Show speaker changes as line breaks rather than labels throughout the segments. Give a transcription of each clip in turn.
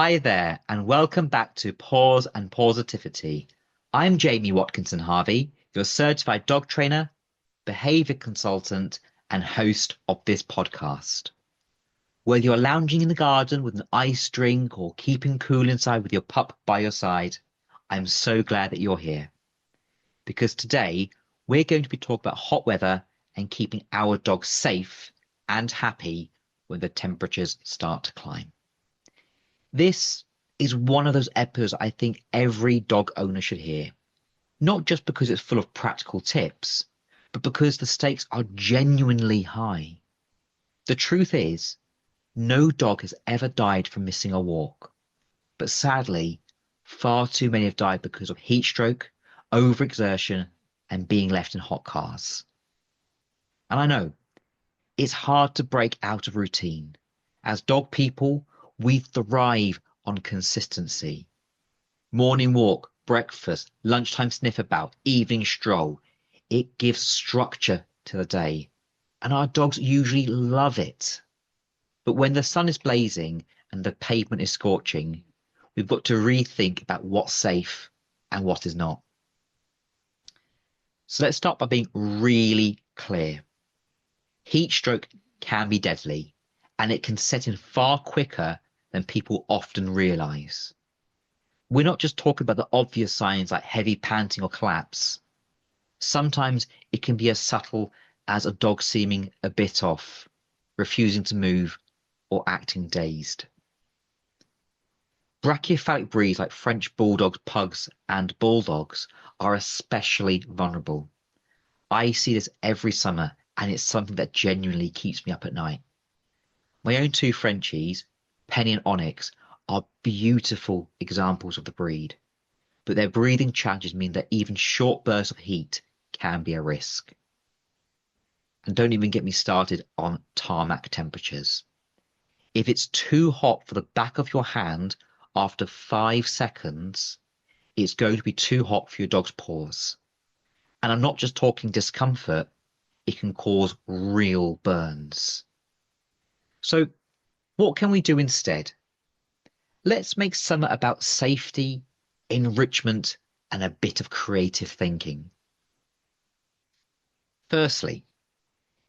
Hi there, and welcome back to Paws and Pawsitivity. I'm Jamie Watkinson-Harvey, your certified dog trainer, behaviour consultant, and host of this podcast. Whether you're lounging in the garden with an iced drink or keeping cool inside with your pup by your side, I'm so glad that you're here. Because today, we're going to be talking about hot weather and keeping our dogs safe and happy when the temperatures start to climb. This is one of those episodes I think every dog owner should hear, not just because it's full of practical tips, but because the stakes are genuinely high. The truth is, no dog has ever died from missing a walk, but sadly, far too many have died because of heat stroke, overexertion, and being left in hot cars. And I know, it's hard to break out of routine. As dog people, we thrive on consistency. Morning walk, breakfast, lunchtime sniff about, evening stroll. It gives structure to the day, and our dogs usually love it. But when the sun is blazing and the pavement is scorching, we've got to rethink about what's safe and what is not. So let's start by being really clear. Heat stroke can be deadly, and it can set in far quicker than people often realise. We're not just talking about the obvious signs like heavy panting or collapse. Sometimes it can be as subtle as a dog seeming a bit off, refusing to move, or acting dazed. Brachycephalic breeds like French bulldogs, pugs, and bulldogs are especially vulnerable. I see this every summer, and it's something that genuinely keeps me up at night. My own two Frenchies, Penny and Onyx, are beautiful examples of the breed, but their breathing challenges mean that even short bursts of heat can be a risk. And don't even get me started on tarmac temperatures. If it's too hot for the back of your hand after 5 seconds, it's going to be too hot for your dog's paws. And I'm not just talking discomfort, it can cause real burns. So what can we do instead? Let's make summer about safety, enrichment, and a bit of creative thinking. Firstly,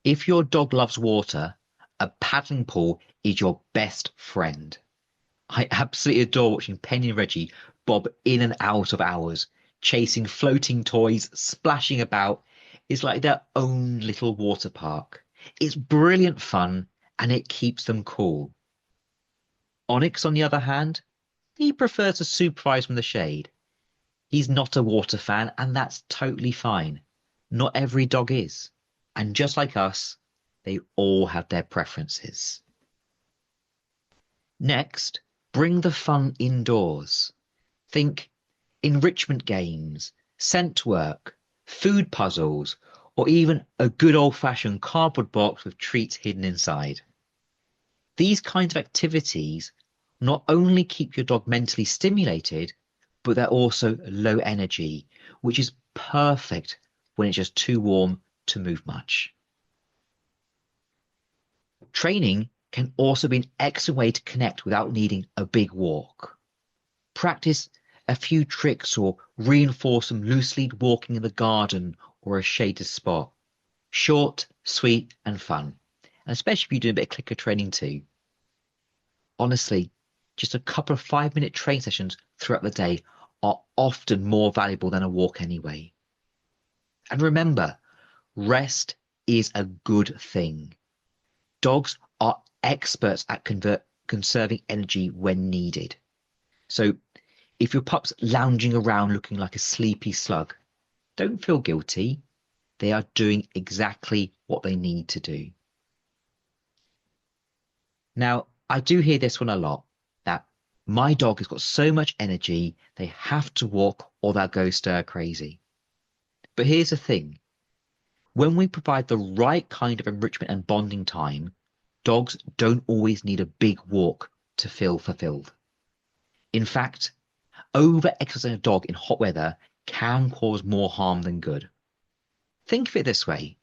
if your dog loves water, a paddling pool is your best friend. I absolutely adore watching Penny and Reggie bob in and out of hours, chasing floating toys, splashing about. It's like their own little water park. It's brilliant fun, and it keeps them cool. Onyx, on the other hand, he prefers to supervise from the shade. He's not a water fan, and that's totally fine. Not every dog is. And just like us, they all have their preferences. Next, bring the fun indoors. Think enrichment games, scent work, food puzzles, or even a good old-fashioned cardboard box with treats hidden inside. These kinds of activities not only keep your dog mentally stimulated, but they're also low energy, which is perfect when it's just too warm to move much. Training can also be an excellent way to connect without needing a big walk. Practice a few tricks or reinforce some loose lead walking in the garden or a shaded spot. Short, sweet, and fun. And especially if you're doing a bit of clicker training too. Honestly, just a couple of 5-minute training sessions throughout the day are often more valuable than a walk anyway. And remember, rest is a good thing. Dogs are experts at conserving energy when needed. So if your pup's lounging around looking like a sleepy slug, don't feel guilty. They are doing exactly what they need to do. Now, I do hear this one a lot, that my dog has got so much energy, they have to walk or they'll go stir crazy. But here's the thing. When we provide the right kind of enrichment and bonding time, dogs don't always need a big walk to feel fulfilled. In fact, over-exercising a dog in hot weather can cause more harm than good. Think of it this way.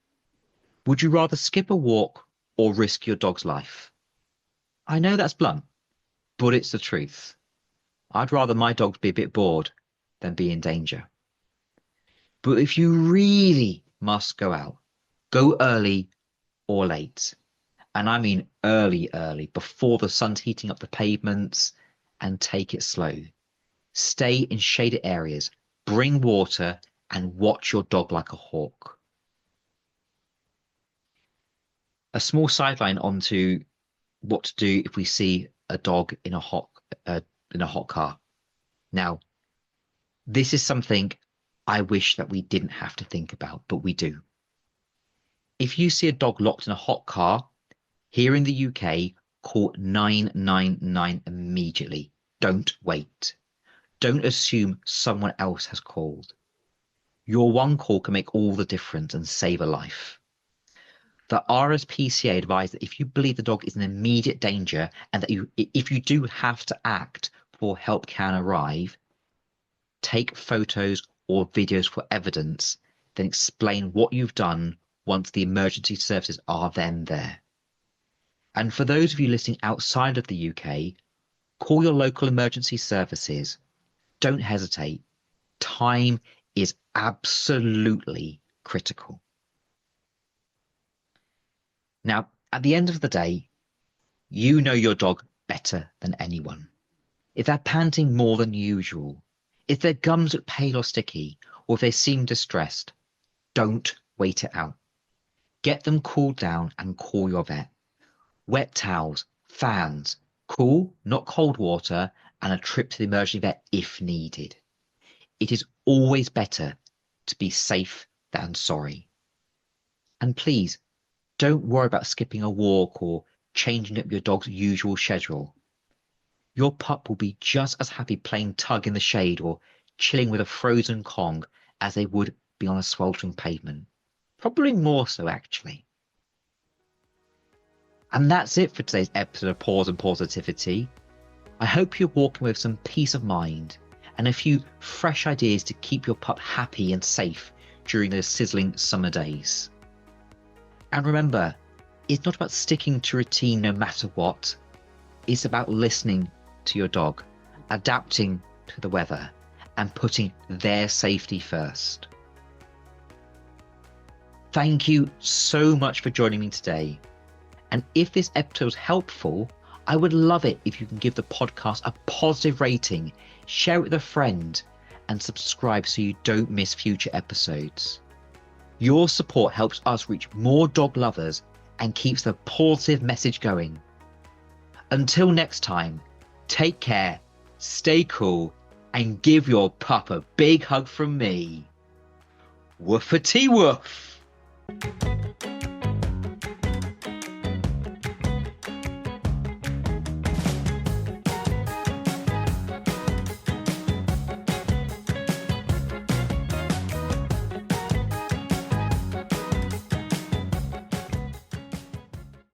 Would you rather skip a walk or risk your dog's life? I know that's blunt, but it's the truth. I'd rather my dog be a bit bored than be in danger. But if you really must go out, go early or late. And I mean early, before the sun's heating up the pavements, and take it slow. Stay in shaded areas, bring water, and watch your dog like a hawk. A small sideline onto what to do if we see a dog in a hot car. Now, this is something I wish that we didn't have to think about, but we do. If you see a dog locked in a hot car, here in the UK, call 999 immediately. Don't wait. Don't assume someone else has called. Your one call can make all the difference and save a life. The RSPCA advise that if you believe the dog is in immediate danger and that if you do have to act before help can arrive, take photos or videos for evidence, then explain what you've done once the emergency services are then there. And for those of you listening outside of the UK, call your local emergency services. Don't hesitate. Time is absolutely critical. Now, at the end of the day, you know your dog better than anyone. If they're panting more than usual, if their gums look pale or sticky, or if they seem distressed, don't wait it out. Get them cooled down and call your vet. Wet towels, fans, cool, not cold water, and a trip to the emergency vet if needed. It is always better to be safe than sorry. And please, don't worry about skipping a walk or changing up your dog's usual schedule. Your pup will be just as happy playing tug in the shade or chilling with a frozen Kong as they would be on a sweltering pavement. Probably more so, actually. And that's it for today's episode of Paws and Pawsitivity. I hope you're walking with some peace of mind and a few fresh ideas to keep your pup happy and safe during those sizzling summer days. And remember, it's not about sticking to routine no matter what. It's about listening to your dog, adapting to the weather, and putting their safety first. Thank you so much for joining me today. And if this episode was helpful, I would love it if you can give the podcast a positive rating, share it with a friend, and subscribe so you don't miss future episodes. Your support helps us reach more dog lovers and keeps the positive message going. Until next time, take care, stay cool, and give your pup a big hug from me. Woofity woof.